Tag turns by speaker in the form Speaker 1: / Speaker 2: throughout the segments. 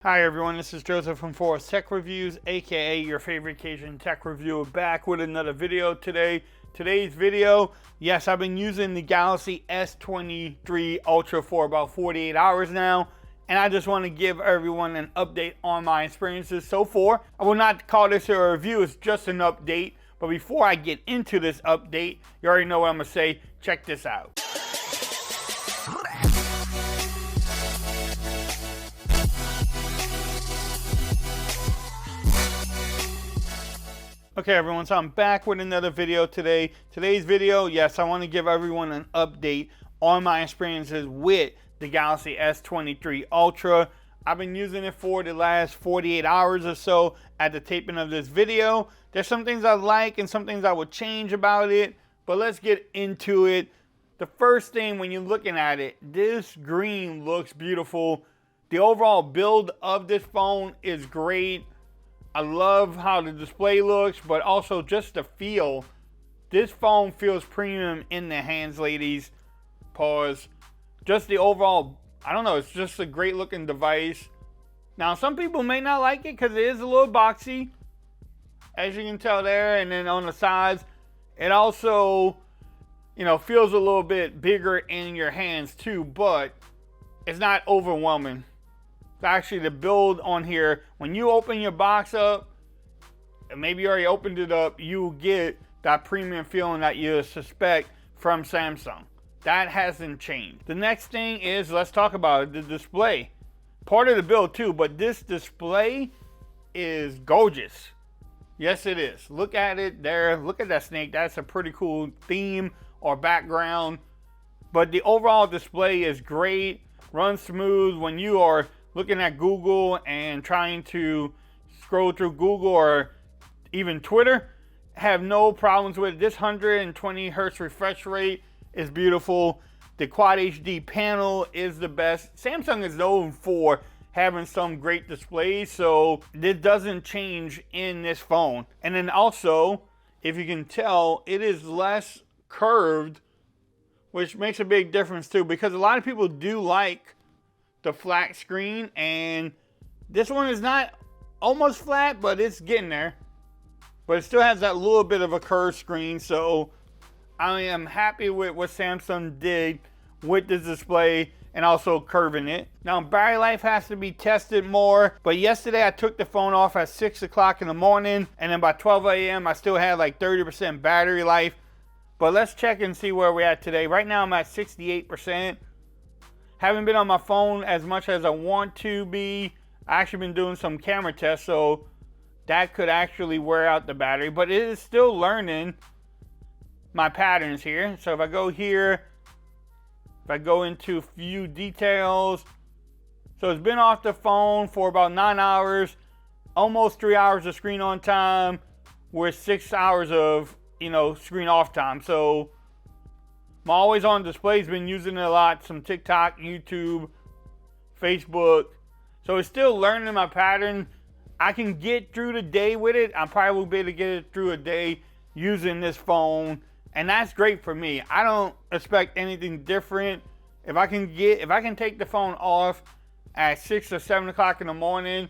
Speaker 1: Hi everyone, this is Joseph from Forest Tech Reviews, aka your favorite Cajun tech reviewer, back with another video today. Today's video, yes, I've been using the Galaxy S23 Ultra for about 48 hours now, and I just want to give everyone an update on my experiences so far. I will not call this a review, it's just an update, but before I get into this update, you already know what I'm going to say. Check this out. Okay everyone, so I'm back with another video today. Today's video, yes, I want to give everyone an update on my experiences with the Galaxy S23 Ultra. I've been using it for the last 48 hours or so at the taping of this video. There's some things I like and some things I would change about it, but let's get into it. The first thing when you're looking at it, this green looks beautiful. The overall build of this phone is great. I love how the display looks, but also just the feel. This phone feels premium in the hands, ladies. Pause. Just the overall, I don't know, it's just a great looking device. Now, some people may not like it because it is a little boxy, as you can tell there, and then on the sides, it also, you know, feels a little bit bigger in your hands too, but it's not overwhelming. Actually, the build on here, when you open your box up, and maybe you already opened it up, you get that premium feeling that you suspect from Samsung. That hasn't changed. The next thing is, let's talk about it, the display. Part of the build too, but this display is gorgeous. Yes, it is. Look at it there. Look at that snake. That's a pretty cool theme or background. But the overall display is great. Runs smooth when you are looking at Google and trying to scroll through Google or even Twitter. Have no problems with it. This 120 hertz refresh rate is beautiful. The Quad HD panel is the best. Samsung is known for having some great displays, so this doesn't change in this phone. And then also, if you can tell, it is less curved, which makes a big difference too, because a lot of people do like the flat screen, and this one is not almost flat, but it's getting there. But it still has that little bit of a curved screen, so I am happy with what Samsung did with this display and also curving it. Now, battery life has to be tested more, but yesterday I took the phone off at 6 o'clock in the morning, and then by 12 a.m. I still had like 30% battery life. But let's check and see where we're at today. Right now I'm at 68%. Haven't been on my phone as much as I want to be. I actually been doing some camera tests, so that could actually wear out the battery, but it is still learning my patterns here. So if I go here, if I go into view details, so it's been off the phone for about 9 hours, almost 3 hours of screen on time, with 6 hours of, you know, screen off time. So my always on display's been using it a lot, some TikTok, YouTube, Facebook. So it's still learning my pattern. I can get through the day with it. I probably will be able to get it through a day using this phone, and that's great for me. I don't expect anything different. If I can take the phone off at 6 or 7 o'clock in the morning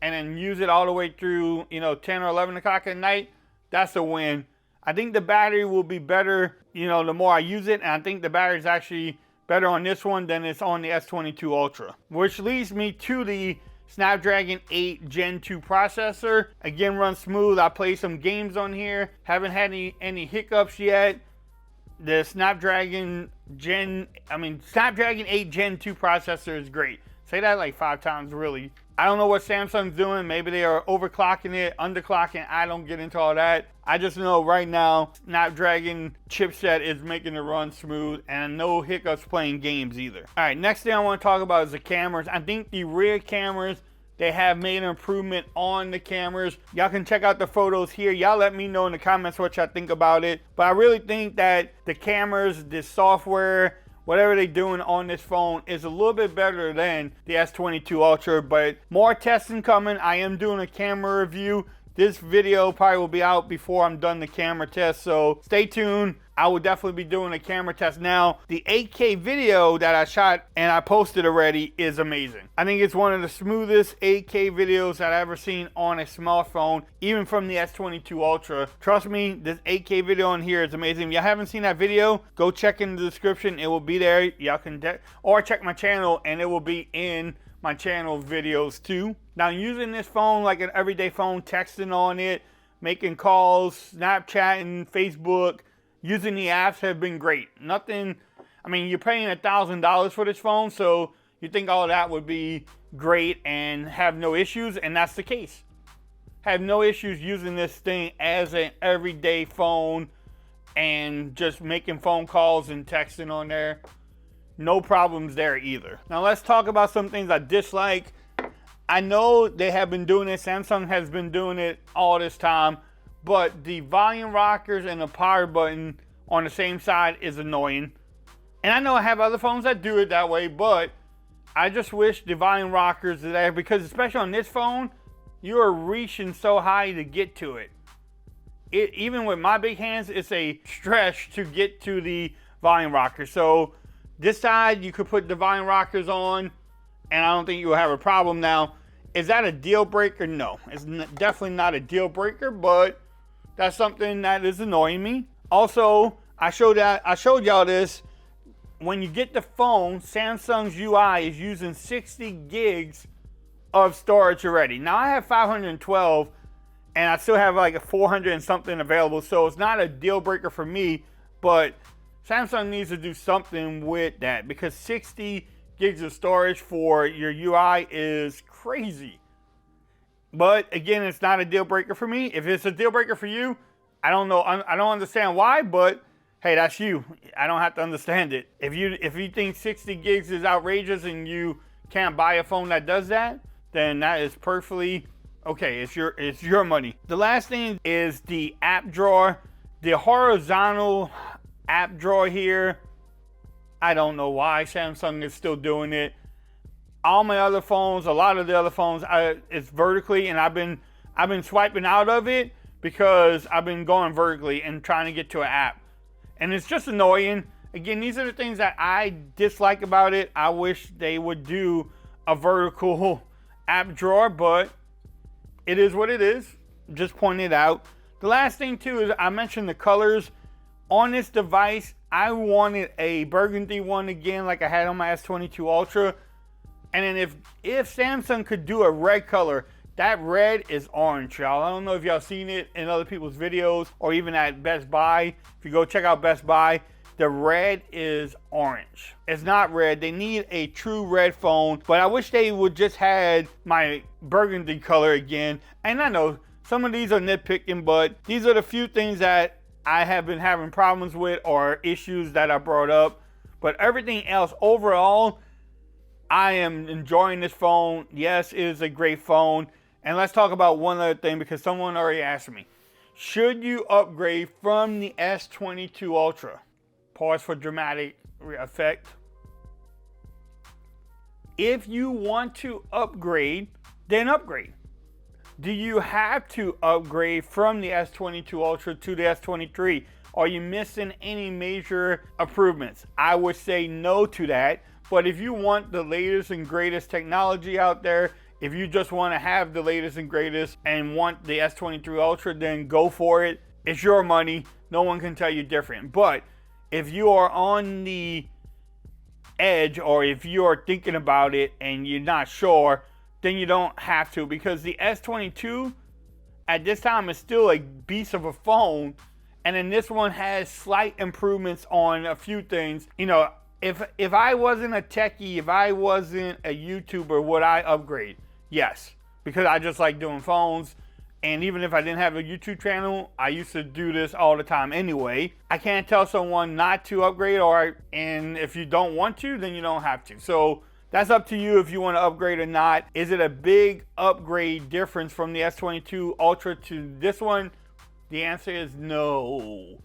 Speaker 1: and then use it all the way through, you know, 10 or 11 o'clock at night, that's a win. I think the battery will be better, you know, the more I use it, and I think the battery is actually better on this one than it's on the S22 Ultra. Which leads me to the Snapdragon 8 Gen 2 processor. Again, runs smooth. I played some games on here. Haven't had any hiccups yet. The Snapdragon 8 Gen 2 processor is great. Say that like 5 times, really. I don't know what Samsung's doing. Maybe they are overclocking it, underclocking. I don't get into all that. I just know right now, Snapdragon chipset is making it run smooth, and no hiccups playing games either. All right, next thing I want to talk about is the cameras. I think the rear cameras, they have made an improvement on the cameras. Y'all can check out the photos here. Y'all let me know in the comments what y'all think about it. But I really think that the cameras, the software, whatever they're doing on this phone is a little bit better than the S22 Ultra, but more testing coming. I am doing a camera review. This video probably will be out before I'm done the camera test, so stay tuned. I will definitely be doing a camera test. Now, the 8K video that I shot and I posted already is amazing. I think it's one of the smoothest 8K videos that I've ever seen on a smartphone, even from the S22 Ultra. Trust me, this 8K video on here is amazing. If you haven't seen that video, go check in the description. It will be there. Y'all can, or check my channel and it will be in my channel videos too. Now, using this phone like an everyday phone, texting on it, making calls, Snapchatting, Facebook, using the apps have been great. Nothing, I mean, you're paying $1,000 for this phone, so you think all of that would be great and have no issues, and that's the case. Have no issues using this thing as an everyday phone and just making phone calls and texting on there. No problems there either. Now let's talk about some things I dislike. I know they have been doing it, Samsung has been doing it all this time, but the volume rockers and the power button on the same side is annoying. And I know I have other phones that do it that way, but I just wish the volume rockers are there, because especially on this phone, you are reaching so high to get to it. Even with my big hands, it's a stretch to get to the volume rocker. So this side, you could put the volume rockers on, and I don't think you'll have a problem. Now, is that a deal breaker? No, it's definitely not a deal breaker, but that's something that is annoying me. Also, I showed y'all this. When you get the phone, Samsung's UI is using 60 gigs of storage already. Now, I have 512, and I still have like a 400 and something available, so it's not a deal breaker for me, but Samsung needs to do something with that, because 60 gigs of storage for your UI is crazy. But again, it's not a deal breaker for me. If it's a deal breaker for you, I don't know. I don't understand why, but hey, that's you. I don't have to understand it. If you think 60 gigs is outrageous and you can't buy a phone that does that, then that is perfectly okay. It's your money. The last thing is the app drawer. The horizontal app drawer here, I don't know why Samsung is still doing it. All my other phones, a lot of the other phones, it's vertically, and I've been swiping out of it because I've been going vertically and trying to get to an app, and it's just annoying. Again, these are the things that I dislike about it. I wish they would do a vertical app drawer, but it is what it is. Just pointing it out. The last thing too is I mentioned the colors on this device. I wanted a burgundy one again, like I had on my S22 Ultra. And then if Samsung could do a red color, that red is orange, y'all. I don't know if y'all seen it in other people's videos or even at Best Buy. If you go check out Best Buy, the red is orange. It's not red. They need a true red phone, but I wish they would just had my burgundy color again. And I know some of these are nitpicking, but these are the few things that I have been having problems with or issues that I brought up. But everything else, overall, I am enjoying this phone. Yes, it is a great phone. And let's talk about one other thing, because someone already asked me. Should you upgrade from the S22 Ultra? Pause for dramatic effect. If you want to upgrade, then upgrade. Do you have to upgrade from the S22 Ultra to the S23? Are you missing any major improvements? I would say no to that. But if you want the latest and greatest technology out there, if you just want to have the latest and greatest and want the S23 Ultra, then go for it. It's your money. No one can tell you different. But if you are on the edge, or if you are thinking about it and you're not sure, then you don't have to, because the S22 at this time is still a beast of a phone. And then this one has slight improvements on a few things. You know, if I wasn't a techie, if I wasn't a YouTuber, would I upgrade? Yes, because I just like doing phones. And even if I didn't have a YouTube channel, I used to do this all the time anyway. I can't tell someone not to upgrade, and if you don't want to, then you don't have to. So that's up to you if you want to upgrade or not. Is it a big upgrade difference from the S22 Ultra to this one? The answer is no.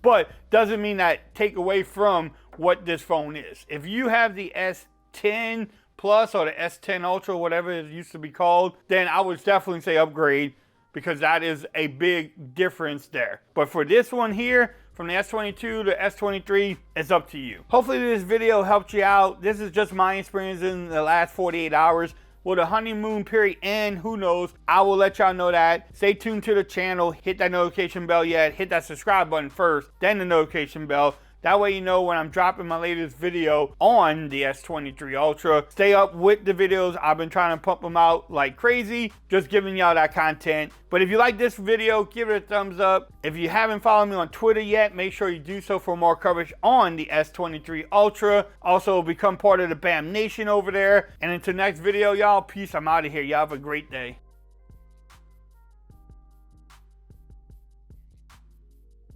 Speaker 1: But doesn't mean that take away from what this phone is. If you have the S10 Plus or the S10 Ultra, whatever it used to be called, then I would definitely say upgrade, because that is a big difference there. But for this one here, from the S22 to S23, it's up to you. Hopefully this video helped you out. This is just my experience in the last 48 hours. Will the honeymoon period end? Who knows? I will let y'all know that. Stay tuned to the channel. Hit that notification bell yet. Hit that subscribe button first, then the notification bell. That way you know when I'm dropping my latest video on the S23 Ultra. Stay up with the videos. I've been trying to pump them out like crazy, just giving y'all that content. But if you like this video, give it a thumbs up. If you haven't followed me on Twitter yet, make sure you do so for more coverage on the S23 Ultra. Also, become part of the BAM Nation over there. And until next video, y'all, peace. I'm out of here. Y'all have a great day.